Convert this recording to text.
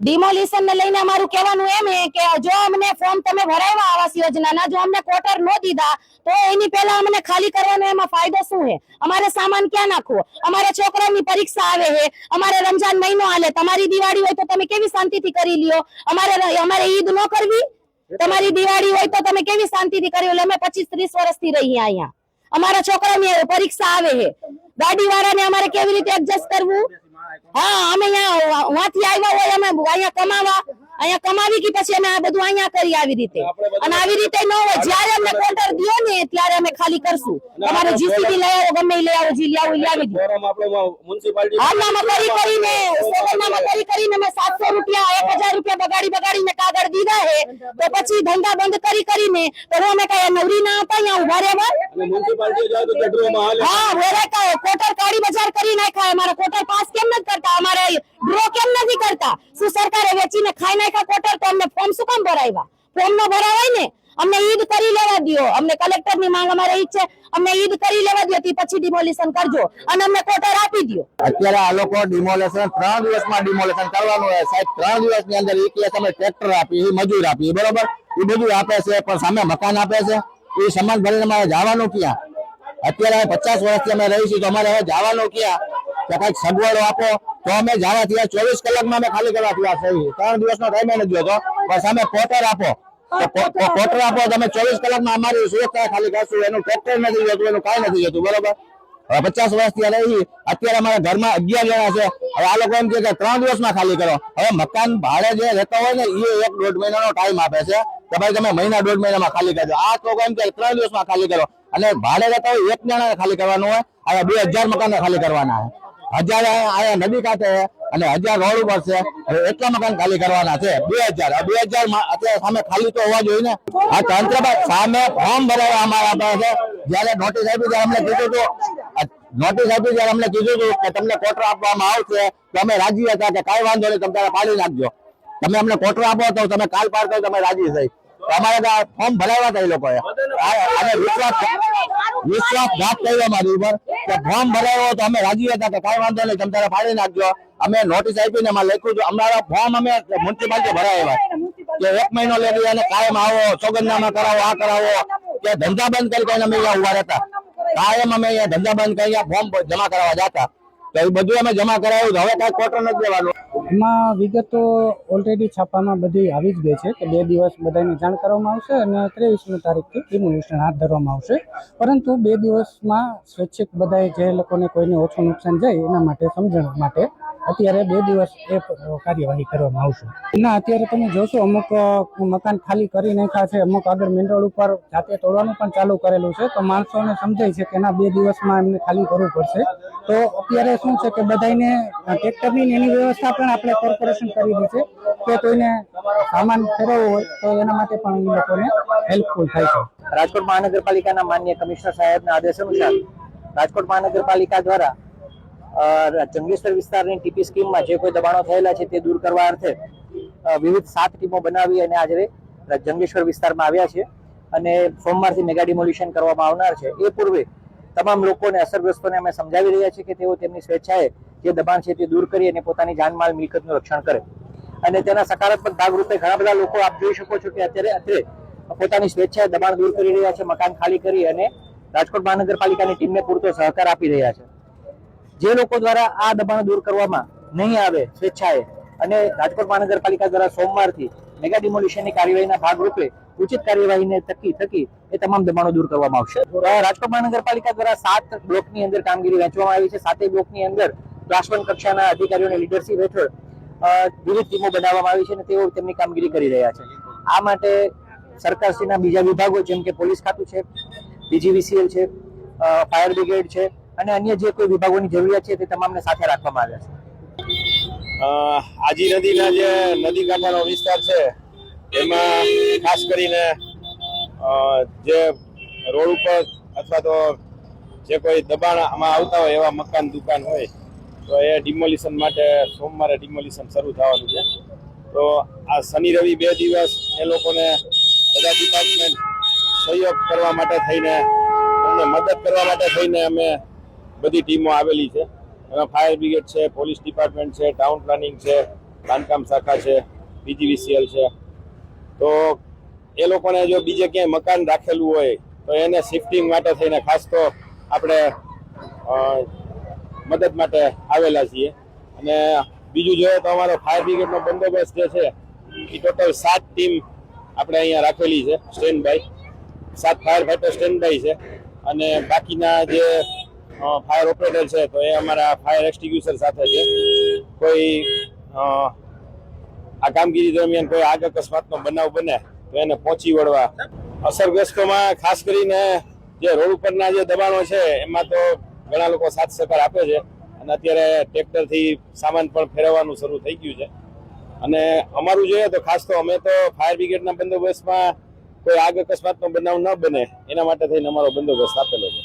Demolition ને લઈને અમારું કહેવાનું એમ છે કે જો અમને ફોર્મ તમે ભરાવ્યા આવાસ યોજનાના, જો અમને ક્વાર્ટર ન દીધા તો એની પહેલા અમને ખાલી કરવાનો એમાં ફાયદો શું છે? અમારે સામાન ક્યાં નાખવો? અમારે છોકરાઓની પરીક્ષા આવે છે, અમારે રમજાન મહિનો હાલે, તમારી દિવાળી હોય તો તમે કેવી શાંતિથી કરી લ્યો? અમારે ઈદ ન કરવી? તમારી દિવાળી હોય તો તમે કેવી શાંતિથી કરી લો? અમે 25-30 વર્ષથી રહી અહીંયા, અમારા છોકરાની પરીક્ષા આવે છે, ગાડી વાળાને અમારે કેવી રીતે એડજસ્ટ કરવું? हाँ અમે वहांથી આવ્યા હોય, અમે અહીંયા કમાવી કે પછી અમે આ બધું અહીંયા કરી આવી રીતે, અને આવી રીતે ન હોય. જ્યારે અમને કોન્ટ્રાક્ટ દિયો ને ત્યારે અમે ખાલી કરશું. તમારે જીસીબી લઈ આવો, ગમે લઈ આવો, જી લાવો લઈ આવી દો. આનામાં કરીને મેં 700 રૂપિયા 1000 રૂપિયા બગાડીને કાગળ દીધા હે, તો પછી ધંધા બંધ કરીને તો અમે કઈ નવરી ના હતા અહીંયા ઉભા રહેવા? હા વેરાય કોટર કાળી બજાર કરી નાખ્યા. અમારા કોટર પાસ કેમ નથી કરતા? અમારે ડ્રો કેમ નથી કરતા? શું સરકારે વેચીને ખાઈ નાખ્યા કોટર? તો અમને ફોર્મ શું કામ ભરાવ્યા? ફોર્મ ન ભરાવાય ને. અમને ઈદ કરી લેવા દો. અમને કલેક્ટર ની માંગ અમારે ઈ છે, અમને ઈદ કરી લેવા દો, પછી ડિમોલિશન કરજો અને અમને કોટર આપી દો. અત્યારે આ લોકો ડિમોલિશન 3 દિવસમાં ડિમોલિશન કરવાનું હોય સાહેબ. 3 દિવસની અંદર એક અમે ટ્રેક્ટર આપી, મજૂર આપી, બરોબર, એ બધું આપે છે, પણ સામે મકાન આપે છે. એ સામાન ભરીને અમારે જવાનું ક્યાં? અત્યારે 50 વર્ષથી અમે રહીશું તો અમારે હવે જવાનું ક્યાં? કે કઈક સગવડો આપો તો અમે જવા થયા. 24 કલાકમાં અમે ખાલી કરવા થયા છે. 3 દિવસનો ટાઈમ નથી જોતો, પણ સામે કોટર આપો. કોટર આપો તમે 24 કલાકમાં અમારી સુરક્ષા ખાલી કરશું. એનું ટ્રેક્ટર નથી જતું, એનું કાંઈ નથી જતું, બરોબર. હવે 50 વર્ષથી રહી, અત્યારે અમારા ઘરમાં 11 જણા છે. હવે આ લોકો એમ કે 3 દિવસમાં ખાલી કરો. હવે મકાન ભાડે જે રહેતા હોય ને એ 1-1.5 મહિનાનો ટાઈમ આપે છે કે ભાઈ તમે મહિના 1.5 મહિનામાં ખાલી કરજો. આ લોકો એમ કે 3 દિવસમાં ખાલી કરો, અને ભાડે રહેતા હોય 1 જણાને ખાલી કરવાનું હોય. આ 2000 મકાન ખાલી કરવાના હોય. 1000 અહીંયા નદી કાંઠે અને 1000 રોડ ઉપર છે. એટલા મકાન ખાલી કરવાના છે. 2000 અત્યારે સામે ખાલી તો હોવા જોઈએ ને. આ તંત્ર સામે ફોર્મ ભરાવા અમારા પાસે જયારે નોટિસ આપી ત્યારે અમને કીધું હતું કે તમને કોટર આપવામાં આવશે, તો અમે રાજી હતા કે કાંઈ વાંધો નહીં, તમે તારે પાડી નાખજો. તમે અમને કોટર આપો તો તમે કાલ પાડ કરો, તમે રાજી થઈ. અમારે ફોર્મ ભરાવ્યા હતા એ લોકોએ, અને વિશ્વાસઘાત કર્યો અમારી ઉપર કે ફોર્મ ભરાયો તો અમે રાજી હતા કે કાંઈ વાંધો નહીં, તમે તારે પાડી નાખજો. અમે નોટિસ આપીને એમાં લખ્યું હતું. અમારા ફોર્મ અમે મ્યુનિસિપાલિટી ભરાવ્યા કે 1 મહિનો લઈ અને કાયમ આવો, સોગંદનામા કરાવો, આ કરાવો, કે ધંધા બંધ કરી અમે અહીંયા ઉભા રહેતા. કાયમ અમે અહીંયા ધંધા બંધ કરી ફોર્મ જમા કરાવવા જતા. તો એ બધું અમે જમા કરાવ્યું. હવે કાંઈ કોટર નથી દેવાનું. એમાં વિગતો ઓલરેડી છાપામાં બધી આવી જ ગઈ છે કે 2 દિવસ બધાને જાણ કરવામાં આવશે અને 23મી તારીખથી ડિમોલિશન હાથ ધરવામાં આવશે. પરંતુ 2 દિવસમાં સ્વૈચ્છિક બધાએ જે લોકોને કોઈને ઓછું નુકસાન જાય એના માટે સમજણ માટે અત્યારે 2 દિવસ એ કાર્યવાહી કરવામાં આવશે. એના અત્યારે તમે જોશો અમુક મકાન ખાલી કરી નાખ્યા છે, અમુક આગળ મેઇન રોડ ઉપર જાતે તોડવાનું પણ ચાલુ કરેલું છે. તો માણસોને સમજાય છે કે એના 2 દિવસમાં એમને ખાલી કરવું પડશે. તો અત્યારે શું છે કે બધાને ટ્રેક્ટરની એની વ્યવસ્થા પણ આપણે કોર્પોરેશન કરી દી છે કે કોઈને સામાન ફેરવવો હોય તો એના માટે પણ એ લોકોને હેલ્પફુલ થાય છે. રાજકોટ મહાનગરપાલિકાના માનનીય કમિશનર સાહેબના આદેશ અનુસાર રાજકોટ મહાનગરપાલિકા દ્વારા જંગલેશ્વર વિસ્તારની ટીપી સ્કીમમાં જે કોઈ દબાણો થયેલા છે તે દૂર કરવા અર્થે વિવિધ 7 ટીમો બનાવી અને આજે જંગલેશ્વર વિસ્તારમાં આવ્યા છે અને સોમવારથી મેગા ડિમોલિશન કરવામાં આવનાર છે. એ પૂર્વે તમામ લોકોને, અસરગ્રસ્તોને અમે સમજાવી રહ્યા છીએ કે તેઓ તેમની સ્વેચ્છાએ જે દબાણ છે તે દૂર કરી અને પોતાની જાનમાલ મિલકતનું રક્ષણ કરે. અને તેના સકારાત્મક ભાગરૂપે ઘણા બધા લોકો આપ જોઈ શકો છો કે અત્યારે પોતાની સ્વેચ્છાએ દબાણ દૂર કરી રહ્યા છે, મકાન ખાલી કરી અને રાજકોટ મહાનગરપાલિકાની ટીમને પૂરતો સહકાર આપી રહ્યા છે. જે લોકો દ્વારા આ દબાણ દૂર કરવામાં નહીં આવે સ્વેચ્છાએ, અને રાજકોટ મહાનગરપાલિકા દ્વારા સોમવારથી મેગા ડિમોલિશનની કાર્યવાહીના ભાગરૂપે ઉચિત કાર્યવાહીને થકી એ તમામ દબાણો દૂર કરવામાં આવશે. રાજકોટ મહાનગરપાલિકા દ્વારા 7 બ્લોકની અંદર કામગીરી વહેંચવામાં આવી છે. 7 બ્લોકની અંદર ક્લાસ 1 કક્ષાના અધિકારીઓની લીડરશીપ હેઠળ વિવિધ ટીમો બનાવવામાં આવી છે અને તેઓ તેમની કામગીરી કરી રહ્યા છે. આ માટે સરકારશ્રીના બીજા વિભાગો જેમ કે પોલીસ ખાતું છે, DGVCL છે, ફાયર બ્રિગેડ છે અને અન્ય જે કોઈ વિભાગોની જરૂરિયાત છે તે તમામને સાથે રાખવામાં આવ્યા છે. આજી નદીના જે નદી કાંઠાનો વિસ્તાર છે એમાં ખાસ કરીને જે રોડ ઉપર અથવા તો જે કોઈ દબાણમાં આવતા હોય એવા મકાન દુકાન હોય તો એ ડિમોલિશન માટે સોમવારે ડિમોલિશન શરૂ થવાનું છે. તો આ શનિ રવિ 2 દિવસ એ લોકોને બધા ડિપાર્ટમેન્ટ સહયોગ કરવા માટે થઈને, એમને મદદ કરવા માટે થઈને અમે બધી ટીમો આવેલી છે. એમાં ફાયર બ્રિગેડ છે, પોલીસ ડિપાર્ટમેન્ટ છે, ટાઉન પ્લાનિંગ છે, બાંધકામ શાખા છે, PGVCL છે. તો એ લોકોને જો બીજે ક્યાંય મકાન રાખેલું હોય તો એને શિફ્ટિંગ માટે થઈને ખાસ તો આપણે મદદ માટે આવેલા છીએ. અને બીજું જોઈએ તો અમારો ફાયર બ્રિગેડનો બંદોબસ્ત જે છે એ ટોટલ 7 ટીમ આપણે અહીંયા રાખેલી છે stand by. 7 fire fighter stand by છે અને બાકીના જે ફાયર ઓપરેટર છે તો એ અમારા ફાયર એક્સટિંગ્યુશર સાથે છે. કોઈ આ કામગીરી દરમિયાન કોઈ આગ અકસ્માતનો બનાવ બને તો એને પહોંચી વળવા. અસરગ્રસ્તોમાં ખાસ કરીને જે રોડ ઉપરના જે દબાણો છે એમાં તો ઘણા લોકો સાથ સહકાર આપે છે અને અત્યારે ટ્રેક્ટરથી સામાન પણ ફેરવવાનું શરૂ થઈ ગયું છે. અને અમારું જોઈએ તો ખાસ તો અમે તો ફાયર બ્રિગેડના બંદોબસ્તમાં કોઈ આગ અકસ્માતનો બનાવ ન બને એના માટે થઈને અમારો બંદોબસ્ત આપેલો છે.